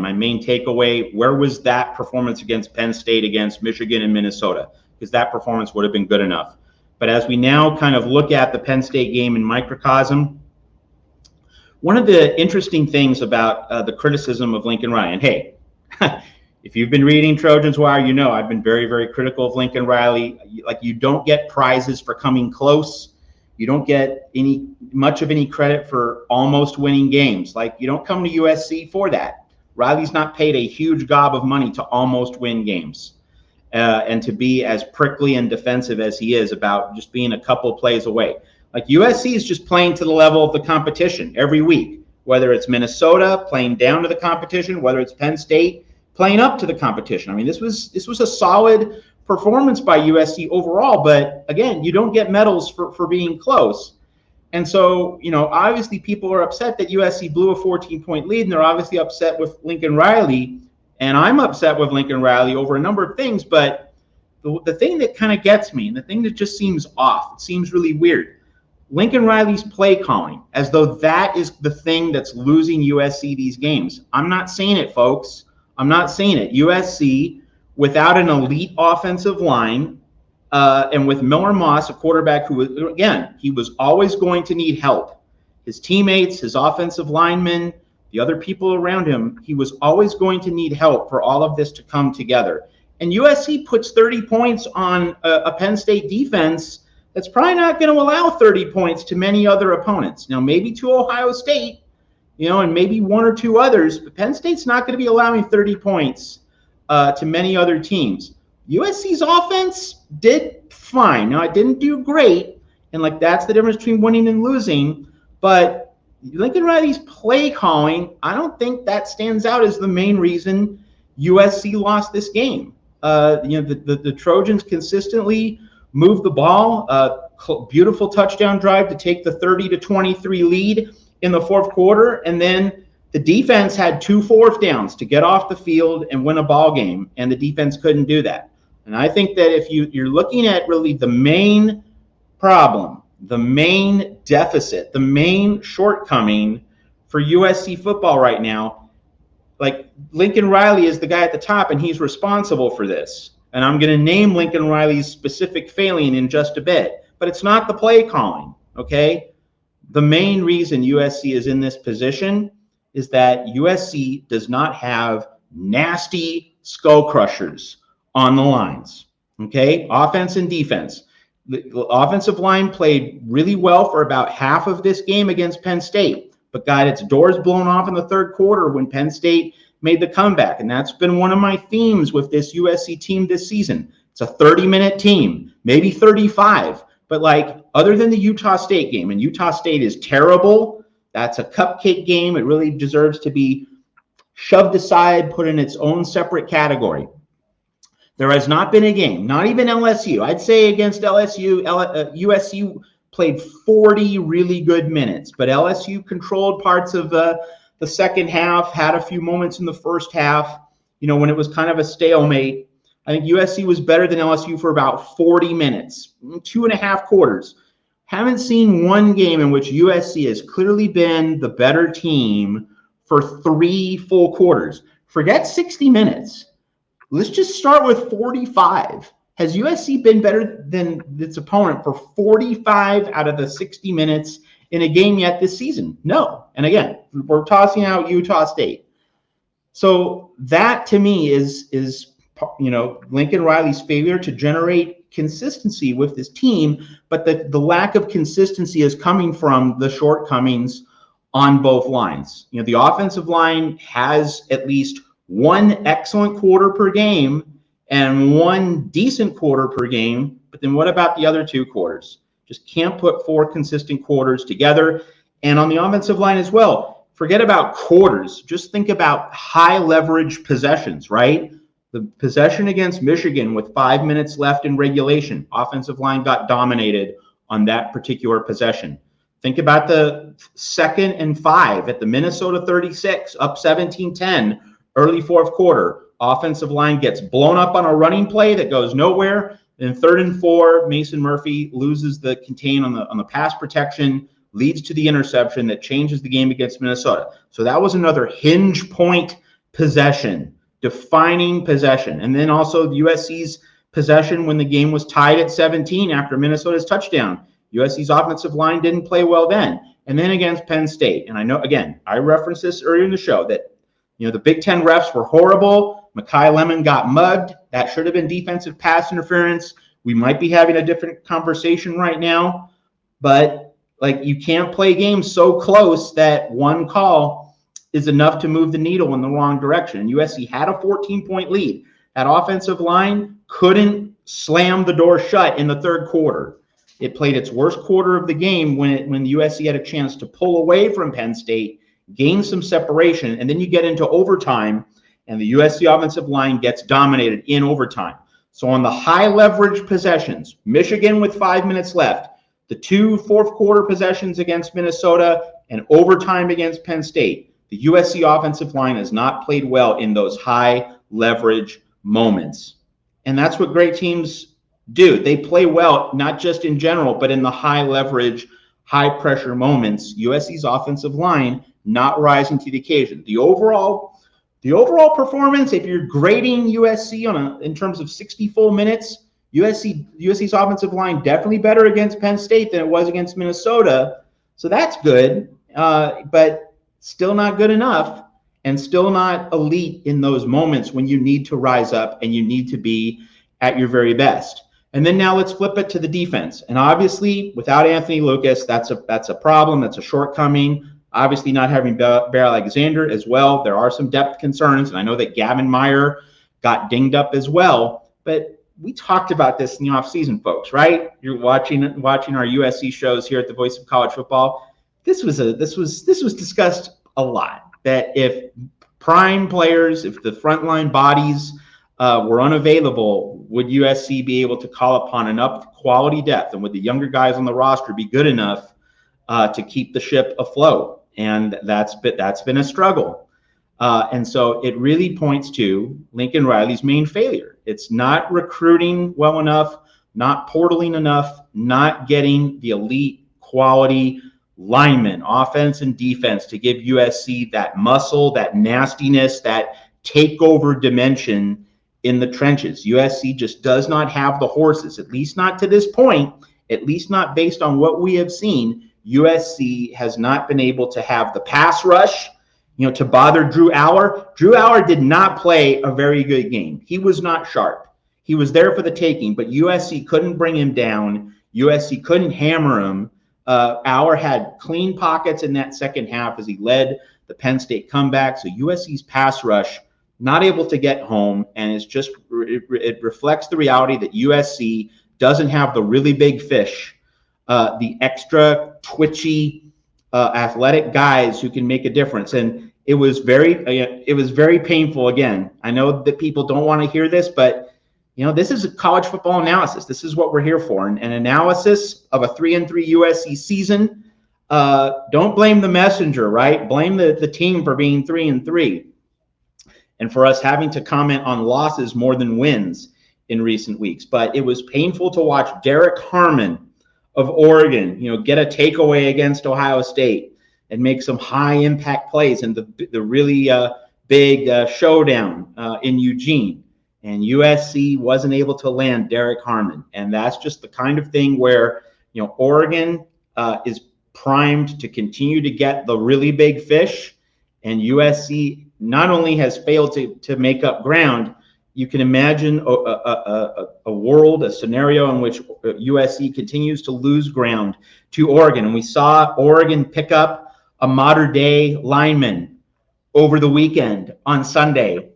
my main takeaway, where was that performance against Penn State, against Michigan and Minnesota? Because that performance would have been good enough. But as we now kind of look at the Penn State game in microcosm, one of the interesting things about the criticism of Lincoln Riley, and hey, if you've been reading Trojans Wire, you know I've been very, very critical of Lincoln Riley. Like, you don't get prizes for coming close. You don't get much of any credit for almost winning games. Like, you don't come to USC for that. Riley's not paid a huge gob of money to almost win games and to be as prickly and defensive as he is about just being a couple plays away. Like, USC is just playing to the level of the competition every week, whether it's Minnesota playing down to the competition, whether it's Penn State playing up to the competition. I mean, this was a solid performance by USC overall, but again, you don't get medals for being close. And so, obviously people are upset that USC blew a 14-point lead, and they're obviously upset with Lincoln Riley, and I'm upset with Lincoln Riley over a number of things, but the thing that kind of gets me, and the thing that just seems off, it seems really weird, Lincoln Riley's play calling, as though that is the thing that's losing USC these games. I'm not saying it, folks. I'm not saying it. USC, without an elite offensive line, and with Miller Moss, a quarterback who, again, he was always going to need help. His teammates, his offensive linemen, the other people around him, he was always going to need help for all of this to come together. And USC puts 30 points on a Penn State defense that's probably not going to allow 30 points to many other opponents. Now, maybe to Ohio State, and maybe one or two others, but Penn State's not going to be allowing 30 points to many other teams. USC's offense did fine. Now, it didn't do great, and that's the difference between winning and losing, but Lincoln Riley's play calling, I don't think that stands out as the main reason USC lost this game. The Trojans consistently moved the ball, beautiful touchdown drive to take the 30-23 lead in the fourth quarter, and then the defense had 2 fourth downs to get off the field and win a ball game, and the defense couldn't do that. And I think that if you're looking at really the main problem, the main deficit, the main shortcoming for USC football right now, Lincoln Riley is the guy at the top, and he's responsible for this. And I'm going to name Lincoln Riley's specific failing in just a bit, but it's not the play calling, okay? The main reason USC is in this position is that USC does not have nasty skull crushers on the lines, okay? Offense and defense. The offensive line played really well for about half of this game against Penn State, but got its doors blown off in the third quarter when Penn State made the comeback. And that's been one of my themes with this USC team this season. It's a 30-minute team, maybe 35. But other than the Utah State game, and Utah State is terrible, that's a cupcake game. It really deserves to be shoved aside, put in its own separate category. There has not been a game, not even LSU. I'd say against LSU, USC played 40 really good minutes, but LSU controlled parts of the second half, had a few moments in the first half, when it was kind of a stalemate. I think USC was better than LSU for about 40 minutes, 2.5 quarters. Haven't seen one game in which USC has clearly been the better team for 3 full quarters. Forget 60 minutes. Let's just start with 45. Has USC been better than its opponent for 45 out of the 60 minutes in a game yet this season? No. And again, we're tossing out Utah State. So that to me is Lincoln Riley's failure to generate consistency with this team, but the lack of consistency is coming from the shortcomings on both lines. The offensive line has at least one excellent quarter per game and one decent quarter per game, but then what about the other 2 quarters? Just can't put 4 consistent quarters together. And on the offensive line as well, forget about quarters. Just think about high leverage possessions, right? The possession against Michigan with 5 minutes left in regulation, offensive line got dominated on that particular possession. Think about the 2nd and 5 at the Minnesota 36, up 17-10, early fourth quarter. Offensive line gets blown up on a running play that goes nowhere. Then 3rd and 4, Mason Murphy loses the contain on the pass protection, leads to the interception that changes the game against Minnesota. So that was another hinge point possession, defining possession. And then also USC's possession when the game was tied at 17 after Minnesota's touchdown. USC's offensive line didn't play well then. And then against Penn State. And I know, again, I referenced this earlier in the show that, the Big Ten refs were horrible. Mekhi Lemon got mugged. That should have been defensive pass interference. We might be having a different conversation right now. But, you can't play games so close that one call is enough to move the needle in the wrong direction. And USC had a 14-point lead. That offensive line couldn't slam the door shut in the third quarter. It played its worst quarter of the game when USC had a chance to pull away from Penn State, gain some separation, and then you get into overtime, and the USC offensive line gets dominated in overtime. So on the high leverage possessions, Michigan with 5 minutes left, the 2 fourth quarter possessions against Minnesota, and overtime against Penn State, the USC offensive line has not played well in those high leverage moments. And that's what great teams do. They play well, not just in general, but in the high leverage, high pressure moments. USC's offensive line not rising to the occasion. The overall performance, if you're grading USC in terms of 60 full minutes, USC's offensive line definitely better against Penn State than it was against Minnesota. So that's good, but still not good enough, and still not elite in those moments when you need to rise up and you need to be at your very best. And then now let's flip it to the defense. And obviously, without Anthony Lucas, that's a problem. That's a shortcoming. Obviously, not having Bear Alexander as well. There are some depth concerns, and I know that Gavin Meyer got dinged up as well. But we talked about this in the offseason, folks, right? You're watching our USC shows here at the Voice of College Football. This was discussed a lot. That if prime players, if the frontline bodies were unavailable, would USC be able to call upon enough quality depth, and would the younger guys on the roster be good enough to keep the ship afloat? And that's been a struggle. And so it really points to Lincoln Riley's main failure. It's not recruiting well enough, not portaling enough, not getting the elite quality linemen, offense and defense, to give USC that muscle, that nastiness, that takeover dimension in the trenches. USC just does not have the horses, at least not to this point, at least not based on what we have seen. USC has not been able to have the pass rush, to bother Drew Aller. Drew Aller did not play a very good game. He was not sharp. He was there for the taking, but USC couldn't bring him down. USC couldn't hammer him. Aller had clean pockets in that second half as he led the Penn State comeback. So USC's pass rush not able to get home, and it reflects the reality that USC doesn't have the really big fish, the extra twitchy, athletic guys who can make a difference. And it was very painful. Again, I know that people don't want to hear this, but this is a college football analysis. This is what we're here for. An analysis of a 3-3 USC season. Don't blame the messenger, right? Blame the team for being 3-3, and for us having to comment on losses more than wins in recent weeks. But it was painful to watch Derek Harmon of Oregon, get a takeaway against Ohio State and make some high impact plays in the really big showdown in Eugene. And USC wasn't able to land Derek Harmon. And that's just the kind of thing where, Oregon is primed to continue to get the really big fish. And USC not only has failed to make up ground, you can imagine a scenario in which USC continues to lose ground to Oregon. And we saw Oregon pick up a modern-day lineman over the weekend on Sunday,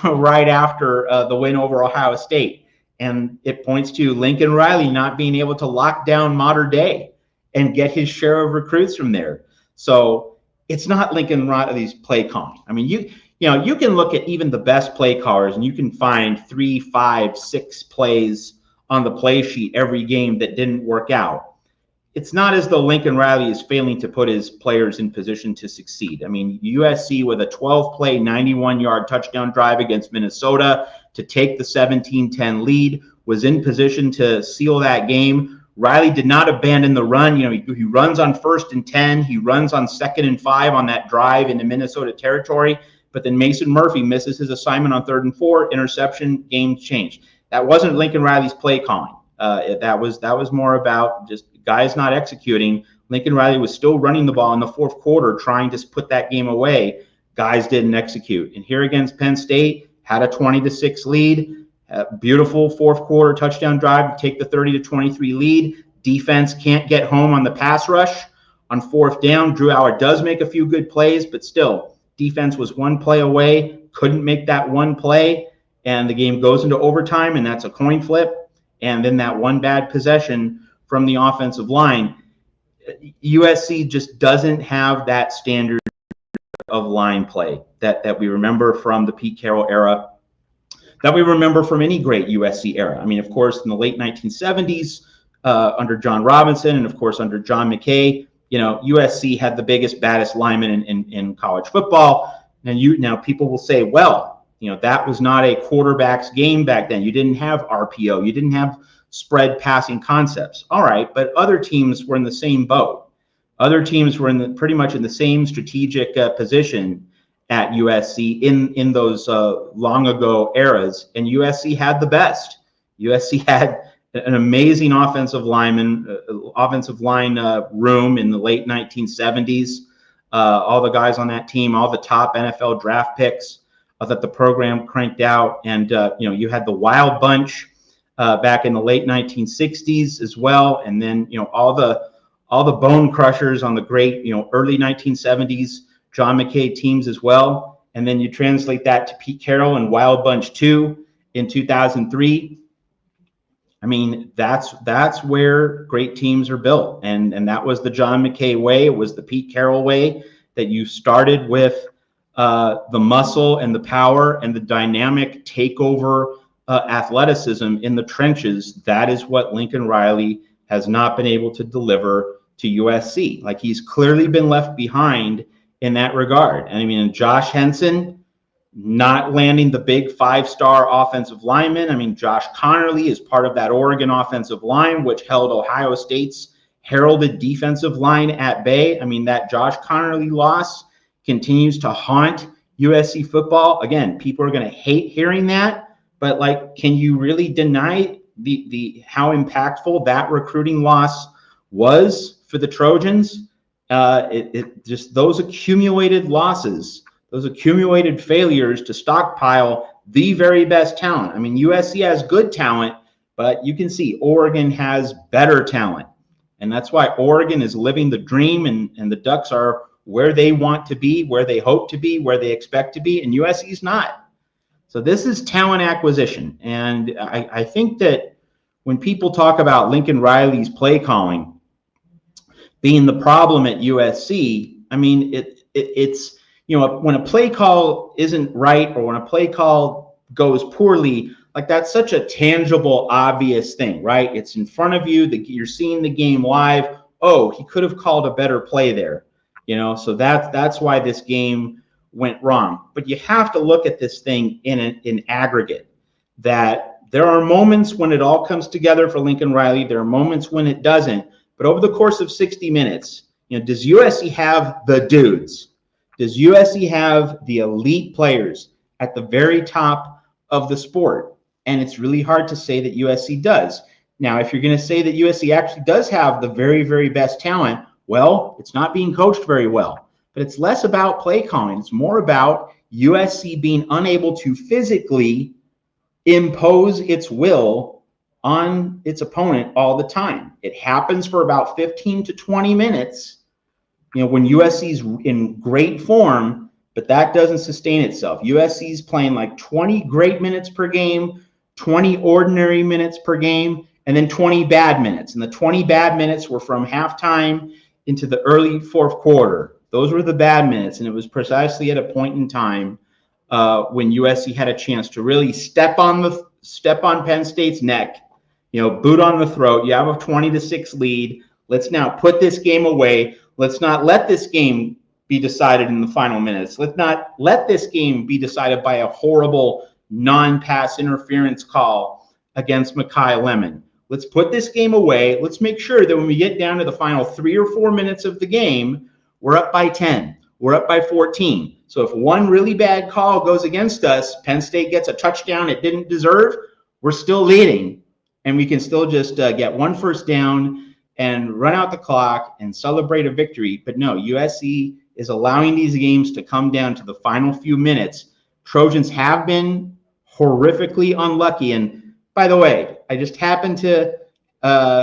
right after the win over Ohio State. And it points to Lincoln Riley not being able to lock down modern day and get his share of recruits from there. So it's not Lincoln Riley's play calling. I mean, you can look at even the best play callers and you can find 3, 5, 6 plays on the play sheet every game that didn't work out. It's not as though Lincoln Riley is failing to put his players in position to succeed. I mean, USC with a 12-play, 91-yard touchdown drive against Minnesota to take the 17-10 lead was in position to seal that game. Riley did not abandon the run. He runs on 1st and 10. He runs on 2nd and 5 on that drive into Minnesota territory. but then Mason Murphy misses his assignment on 3rd and 4, interception, game changed. That wasn't Lincoln Riley's play calling. That was more about just guys not executing. Lincoln Riley was still running the ball in the 4th quarter, trying to put that game away. Guys didn't execute. And here against Penn State, had a 20-6 lead. Beautiful 4th quarter touchdown drive to take the 30-23 lead. Defense can't get home on the pass rush. On 4th down, Drew Howard does make a few good plays, but still, defense was one play away, couldn't make that one play, and the game goes into overtime, and that's a coin flip. And then that one bad possession from the offensive line. USC just doesn't have that standard of line play that we remember from the Pete Carroll era, that we remember from any great USC era. I mean, of course, in the late 1970s, under John Robinson, and of course under John McKay, USC had the biggest, baddest linemen in college football. And now people will say, well, that was not a quarterback's game back then. You didn't have RPO. You didn't have spread passing concepts. All right, but other teams were in the same boat. Other teams were pretty much in the same strategic position at USC in those long ago eras, and USC had the best. USC had an amazing offensive line room in the late 1970s. All the guys on that team, all the top NFL draft picks that the program cranked out, and you had the Wild Bunch back in the late 1960s as well, and then all the bone crushers on the great early 1970s John McKay teams as well. And then you translate that to Pete Carroll and Wild Bunch 2 in 2003. I mean, that's where great teams are built, and that was the John McKay way. It was the Pete Carroll way, that you started with the muscle and the power and the dynamic takeover athleticism in the trenches. That is what Lincoln Riley has not been able to deliver to USC. Like, he's clearly been left behind in that regard. And I mean, Josh Henson not landing the big 5-star offensive lineman. I mean, Josh Connerly is part of that Oregon offensive line, which held Ohio State's heralded defensive line at bay. I mean, that Josh Connerly loss continues to haunt USC football. Again, people are going to hate hearing that, but like, can you really deny the how impactful that recruiting loss was for the Trojans? It just, those accumulated losses, those accumulated failures to stockpile the very best talent. I mean, USC has good talent, but you can see Oregon has better talent. And that's why Oregon is living the dream, and the Ducks are where they want to be, where they hope to be, where they expect to be, and USC is not. So this is talent acquisition. And I think that when people talk about Lincoln Riley's play calling being the problem at USC, I mean, it's when a play call isn't right, or when a play call goes poorly, like, that's such a tangible, obvious thing, right? It's in front of you, you're seeing the game live. Oh, he could have called a better play there, so that's why this game went wrong. But you have to look at this thing in aggregate, that there are moments when it all comes together for Lincoln Riley. There are moments when it doesn't. But over the course of 60 minutes, does USC have the dudes? Does USC have the elite players at the very top of the sport? And it's really hard to say that USC does. Now, if you're going to say that USC actually does have the very, very best talent, well, it's not being coached very well. But it's less about play calling. It's more about USC being unable to physically impose its will on its opponent all the time. It happens for about 15 to 20 minutes, when USC's in great form, but that doesn't sustain itself. USC's playing like 20 great minutes per game, 20 ordinary minutes per game, and then 20 bad minutes. And the 20 bad minutes were from halftime into the early 4th quarter. Those were the bad minutes, and it was precisely at a point in time when USC had a chance to really step on Penn State's neck, boot on the throat. You have a 20-6 lead. Let's now put this game away. Let's not let this game be decided in the final minutes. Let's not let this game be decided by a horrible non-pass interference call against Mekhi Lemon. Let's put this game away. Let's make sure that when we get down to the final 3 or 4 minutes of the game, we're up by 10. we're up by 14. So if one really bad call goes against us, Penn State gets a touchdown it didn't deserve, we're still leading, and we can still just get one first down and run out the clock and celebrate a victory. But no, USC is allowing these games to come down to the final few minutes. Trojans have been horrifically unlucky. And by the way, I just happened to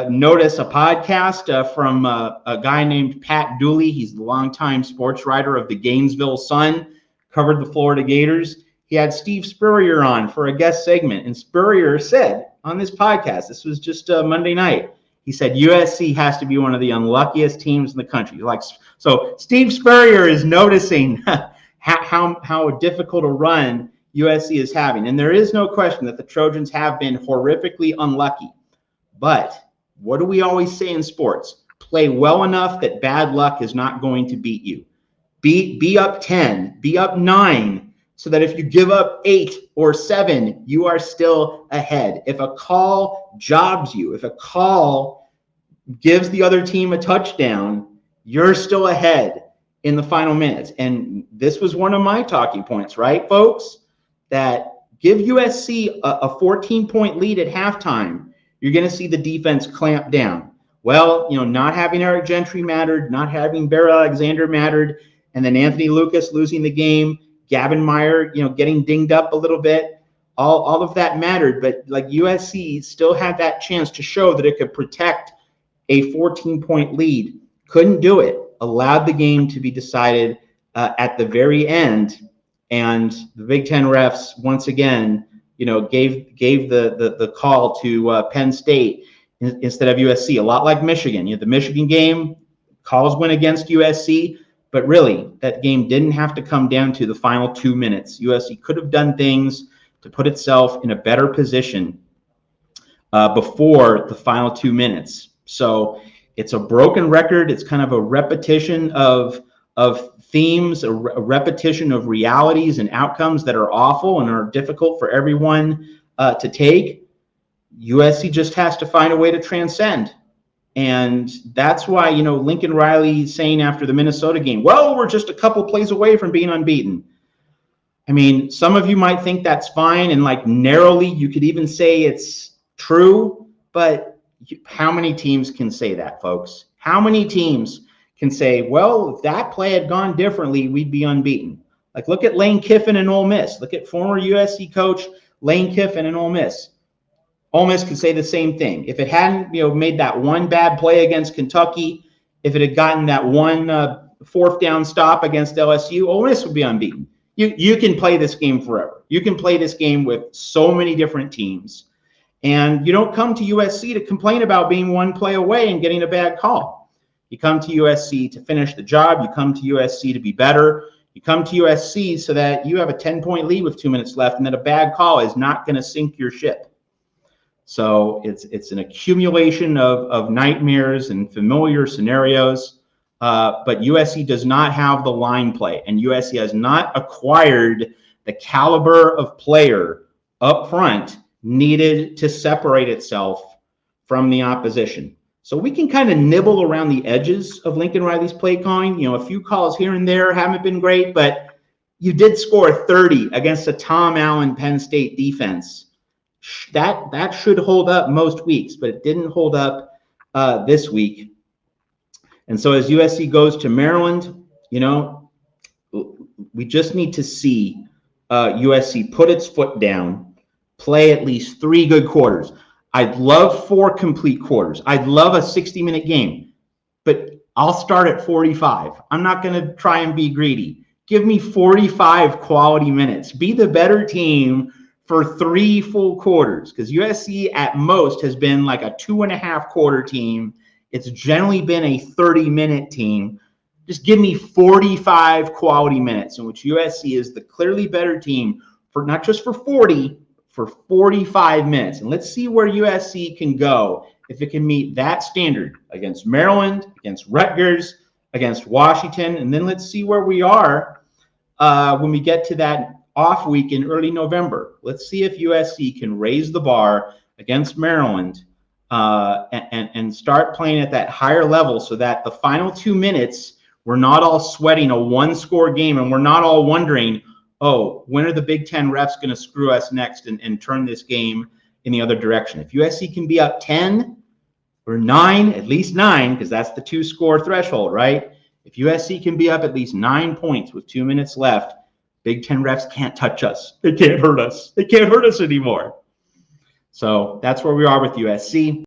notice a podcast from a guy named Pat Dooley. He's the longtime sports writer of the Gainesville Sun, covered the Florida Gators. He had Steve Spurrier on for a guest segment, and Spurrier said on this podcast, this was just Monday night, he said USC has to be one of the unluckiest teams in the country. So Steve Spurrier is noticing how difficult a run USC is having. And there is no question that the Trojans have been horrifically unlucky. But what do we always say in sports? Play well enough that bad luck is not going to beat you. Be up 10, be up 9, so that if you give up 8 or 7, you are still ahead. If a call jobs you, if a call gives the other team a touchdown, you're still ahead in the final minutes. And this was one of my talking points, right, folks? That give USC a 14-point lead at halftime, you're going to see the defense clamp down. Well, not having Eric Gentry mattered, not having Bear Alexander mattered, and then Anthony Lucas losing the game, Gavin Meyer, getting dinged up a little bit. All of that mattered, but USC still had that chance to show that it could protect a 14-point lead. Couldn't do it. Allowed the game to be decided at the very end, and the Big Ten refs once again, gave the call to Penn State instead of USC. A lot like Michigan. The Michigan game, calls went against USC, but really that game didn't have to come down to the final 2 minutes. USC could have done things to put itself in a better position before the final 2 minutes. So it's a broken record. It's kind of a repetition of themes, a repetition of realities and outcomes that are awful and are difficult for everyone to take. USC just has to find a way to transcend. And that's why, Lincoln Riley saying after the Minnesota game, well, we're just a couple plays away from being unbeaten. I mean, some of you might think that's fine, and narrowly, you could even say it's true, but how many teams can say that, folks? How many teams can say, well, if that play had gone differently, we'd be unbeaten? Look at Lane Kiffin and Ole Miss. Look at former USC coach Lane Kiffin and Ole Miss. Ole Miss could say the same thing. If it hadn't, made that one bad play against Kentucky, if it had gotten that one fourth down stop against LSU, Ole Miss would be unbeaten. You can play this game forever. You can play this game with so many different teams. And you don't come to USC to complain about being one play away and getting a bad call. You come to USC to finish the job. You come to USC to be better. You come to USC so that you have a 10-point lead with 2 minutes left, and that a bad call is not going to sink your ship. So it's an accumulation of nightmares and familiar scenarios. But USC does not have the line play, and USC has not acquired the caliber of player up front needed to separate itself from the opposition. So we can kind of nibble around the edges of Lincoln Riley's play calling. A few calls here and there haven't been great, but you did score 30 against a Tom Allen Penn State defense. That should hold up most weeks, but it didn't hold up this week. And so as USC goes to Maryland, we just need to see USC put its foot down, play at least 3 good quarters. I'd love 4 complete quarters. I'd love a 60-minute game, but I'll start at 45. I'm not going to try and be greedy. Give me 45 quality minutes. Be the better team for 3 full quarters, because USC at most has been like a 2.5 quarter team. It's generally been a 30-minute team. Just give me 45 quality minutes in which USC is the clearly better team for not just for 40, for 45 minutes. And let's see where USC can go if it can meet that standard against Maryland, against Rutgers, against Washington. And then let's see where we are when we get to that off week in early November. Let's see if USC can raise the bar against Maryland and start playing at that higher level so that the final 2 minutes We're not all sweating a one-score game, and we're not all wondering, oh, when are the Big Ten refs going to screw us next and turn this game in the other direction? If USC can be up 10 or 9, at least 9, because that's the 2-score threshold, right? If USC can be up at least 9 points with 2 minutes left, Big Ten refs can't touch us. They can't hurt us. They can't hurt us anymore. So that's where we are with USC.